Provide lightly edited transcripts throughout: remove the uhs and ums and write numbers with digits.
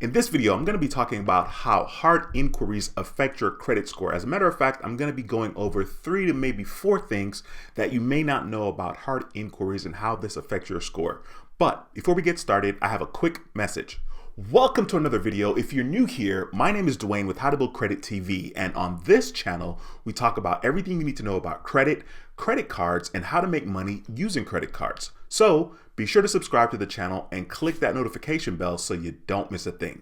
In this video, I'm going to be talking about how hard inquiries affect your credit score. As a matter of fact, I'm going to be going over 3 to maybe 4 things that you may not know about hard inquiries and how this affects your score. But before we get started, I have a quick message. Welcome to another video. If you're new here, my name is Dwayne with How to Build Credit TV, and on this channel, we talk about everything you need to know about credit cards, and how to make money using credit cards. So be sure to subscribe to the channel and click that notification bell so you don't miss a thing.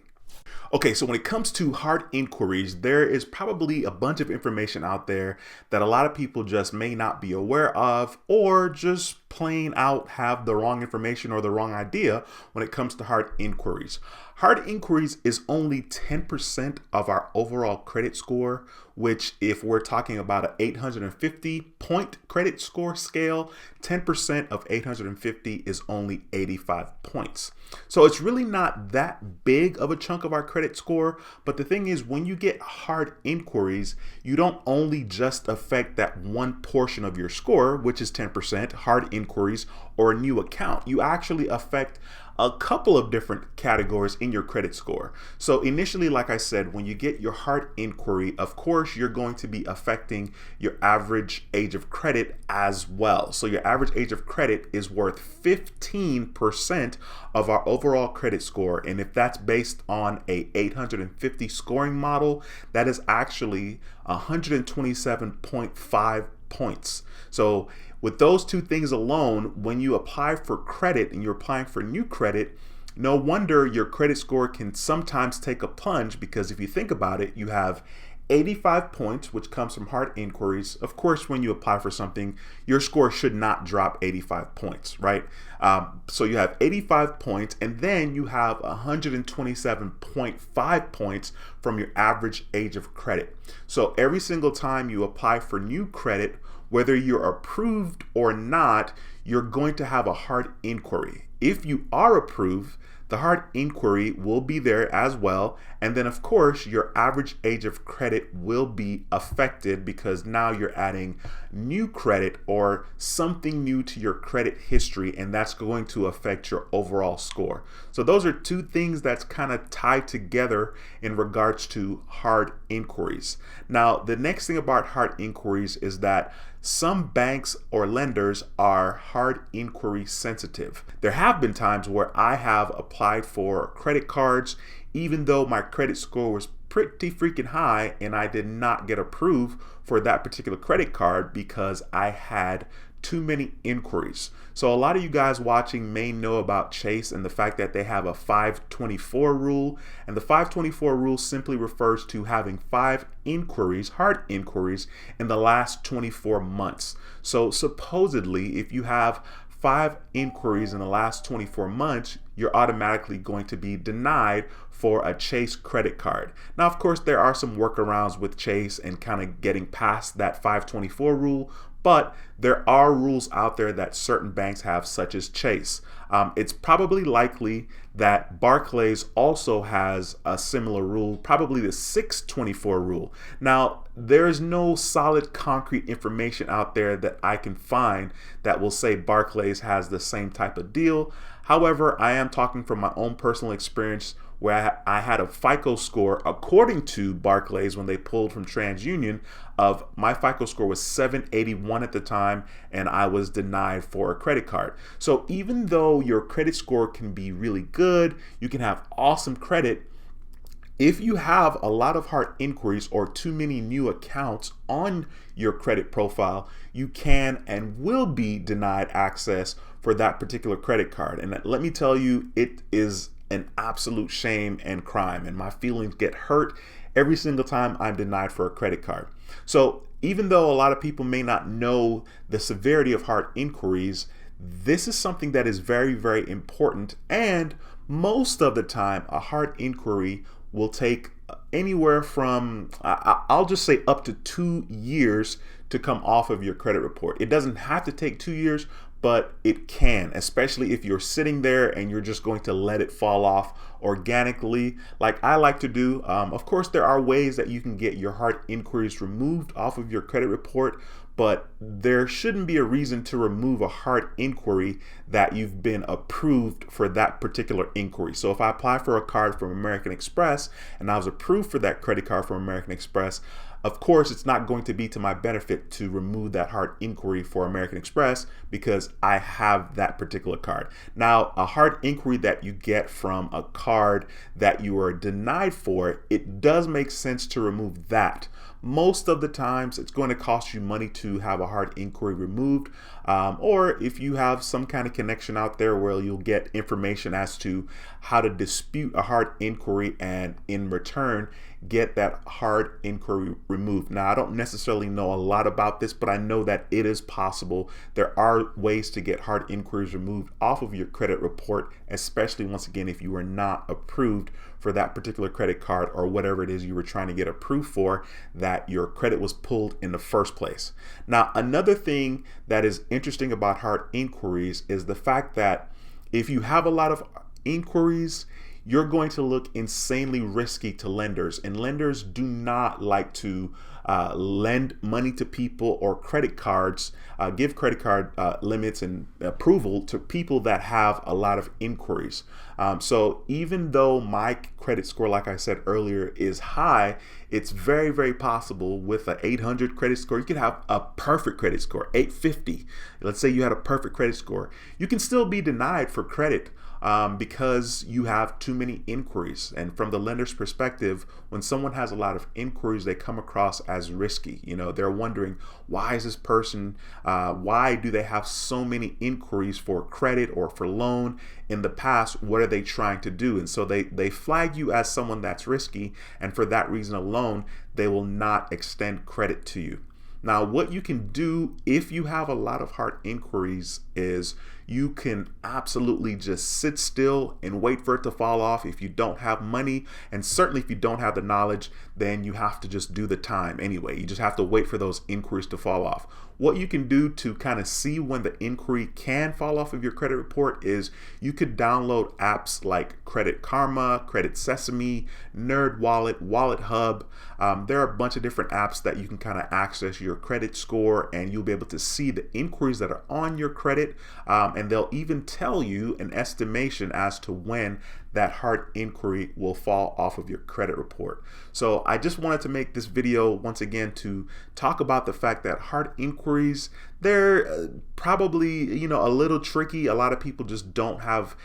Okay, so when it comes to hard inquiries, there is probably a bunch of information out there that a lot of people just may not be aware of, or just plain out have the wrong information or the wrong idea when it comes to hard inquiries. Hard inquiries is only 10% of our overall credit score, which if we're talking about an 850 point credit score scale, 10% of 850 is only 85 points. So it's really not that big of a chunk of our credit score. But the thing is, when you get hard inquiries, you don't only just affect that one portion of your score, which is 10%, hard inquiries or a new account. You actually affect a couple of different categories in your credit score. So initially, like I said, when you get your hard inquiry, of course, you're going to be affecting your average age of credit as well. So your average age of credit is worth 15% of our overall credit score. And if that's based on a 850 scoring model, that is actually 127.5 points. So with those two things alone, when you apply for credit and you're applying for new credit, no wonder your credit score can sometimes take a plunge, because if you think about it, you have 85 points, which comes from hard inquiries. Of course, when you apply for something, your score should not drop 85 points, right? So you have 85 points, and then you have 127.5 points from your average age of credit. So every single time you apply for new credit, whether you're approved or not, you're going to have a hard inquiry. If you are approved, the hard inquiry will be there as well. And then of course, your average age of credit will be affected, because now you're adding new credit or something new to your credit history, and that's going to affect your overall score. So those are two things that's kind of tied together in regards to hard inquiries. Now, the next thing about hard inquiries is that some banks or lenders are hard inquiry sensitive. There have been times where I have applied for credit cards, even though my credit score was pretty freaking high, and I did not get approved for that particular credit card because I had too many inquiries. So a lot of you guys watching may know about Chase and the fact that they have a 524 rule. And the 524 rule simply refers to having 5 inquiries, hard inquiries, in the last 24 months. So supposedly, if you have 5 inquiries in the last 24 months, you're automatically going to be denied for a Chase credit card. Now, of course, there are some workarounds with Chase and kind of getting past that 524 rule, but there are rules out there that certain banks have, such as Chase. It's probably likely that Barclays also has a similar rule, probably the 624 rule. Now, there's no solid concrete information out there that I can find that will say Barclays has the same type of deal. However, I am talking from my own personal experience, where I had a FICO score, according to Barclays, when they pulled from TransUnion, of my FICO score was 781 at the time, and I was denied for a credit card. So even though your credit score can be really good, you can have awesome credit, if you have a lot of hard inquiries or too many new accounts on your credit profile, you can and will be denied access for that particular credit card. And let me tell you, it is an absolute shame and crime, and my feelings get hurt every single time I'm denied for a credit card. So even though a lot of people may not know the severity of hard inquiries, this is something that is very, very important. And most of the time, a hard inquiry will take anywhere from, I'll just say, up to 2 years to come off of your credit report. It doesn't have to take 2 years, but it can, especially if you're sitting there and you're just going to let it fall off organically, like I like to do. Of course, there are ways that you can get your hard inquiries removed off of your credit report, but there shouldn't be a reason to remove a hard inquiry that you've been approved for that particular inquiry. So if I apply for a card from American Express and I was approved for that credit card from American Express, of course, it's not going to be to my benefit to remove that hard inquiry for American Express because I have that particular card. Now, a hard inquiry that you get from a card that you are denied for, it does make sense to remove that. Most of the times it's going to cost you money to have a hard inquiry removed, or if you have some kind of connection out there where you'll get information as to how to dispute a hard inquiry and in return get that hard inquiry removed. Now, I don't necessarily know a lot about this, but I know that it is possible. There are ways to get hard inquiries removed off of your credit report, especially once again if you are not approved for that particular credit card or whatever it is you were trying to get approved for, that your credit was pulled in the first place. Now, another thing that is interesting about hard inquiries is the fact that if you have a lot of inquiries, you're going to look insanely risky to lenders, and lenders do not like to lend money to people or credit cards, give credit card limits and approval to people that have a lot of inquiries. So even though my credit score, like I said earlier, is high, it's very, very possible with an 800 credit score, you can have a perfect credit score, 850. Let's say you had a perfect credit score. You can still be denied for credit because you have too many inquiries. And from the lender's perspective, when someone has a lot of inquiries, they come across as risky. You know, they're wondering, why is this person, why do they have so many inquiries for credit or for loan in the past? What are they trying to do? And so they flag you as someone that's risky, and for that reason alone, they will not extend credit to you. Now, what you can do if you have a lot of hard inquiries is you can absolutely just sit still and wait for it to fall off if you don't have money. And certainly if you don't have the knowledge, then you have to just do the time anyway. You just have to wait for those inquiries to fall off. What you can do to kind of see when the inquiry can fall off of your credit report is you could download apps like Credit Karma, Credit Sesame, Nerd Wallet, Wallet Hub. There are a bunch of different apps that you can kind of access your credit score, and you'll be able to see the inquiries that are on your credit, and they'll even tell you an estimation as to when that hard inquiry will fall off of your credit report. So I just wanted to make this video once again to talk about the fact that hard inquiries, they're probably, you know, a little tricky. A lot of people just don't have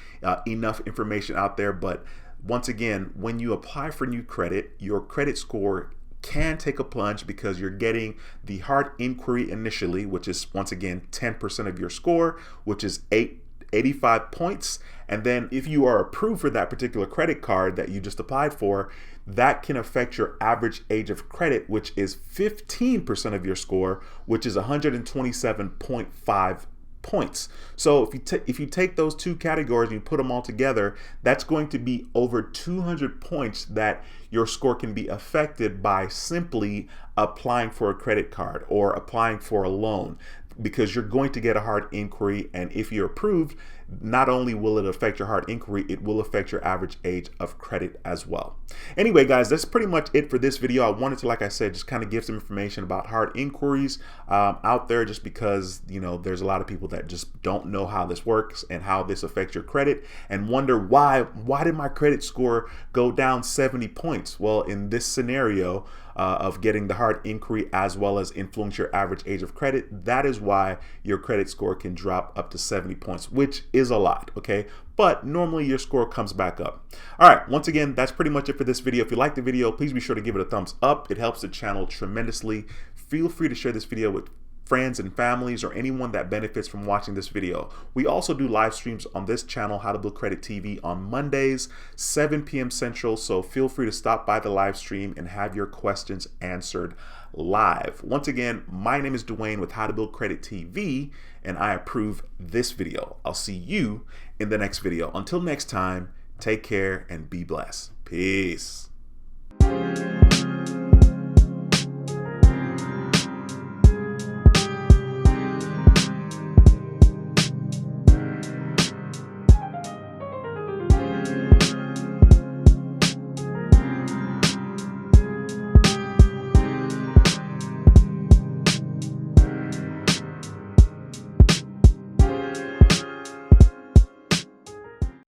enough information out there. But once again, when you apply for new credit, your credit score can take a plunge because you're getting the hard inquiry initially, which is once again 10% of your score, which is 85 points. And then if you are approved for that particular credit card that you just applied for, that can affect your average age of credit, which is 15% of your score, which is 127.5 points. So if you take those two categories and you put them all together, that's going to be over 200 points that your score can be affected by simply applying for a credit card or applying for a loan, because you're going to get a hard inquiry. And if you're approved, not only will it affect your hard inquiry, it will affect your average age of credit as well. Anyway, guys, that's pretty much it for this video. I wanted to, like I said, just kind of give some information about hard inquiries out there, just because, you know, there's a lot of people that just don't know how this works and how this affects your credit and wonder why did my credit score go down 70 points? Well, in this scenario of getting the hard inquiry as well as influence your average age of credit, that is why your credit score can drop up to 70 points, which is a lot, okay? But normally your score comes back up. All right, once again, that's pretty much it for this video. If you liked the video, please be sure to give it a thumbs up. It helps the channel tremendously. Feel free to share this video with friends and families or anyone that benefits from watching this video. We also do live streams on this channel, How to Build Credit TV, on Mondays, 7 p.m. Central. So feel free to stop by the live stream and have your questions answered live. Once again, my name is Dwayne with How to Build Credit TV, and I approve this video. I'll see you in the next video. Until next time, take care and be blessed. Peace.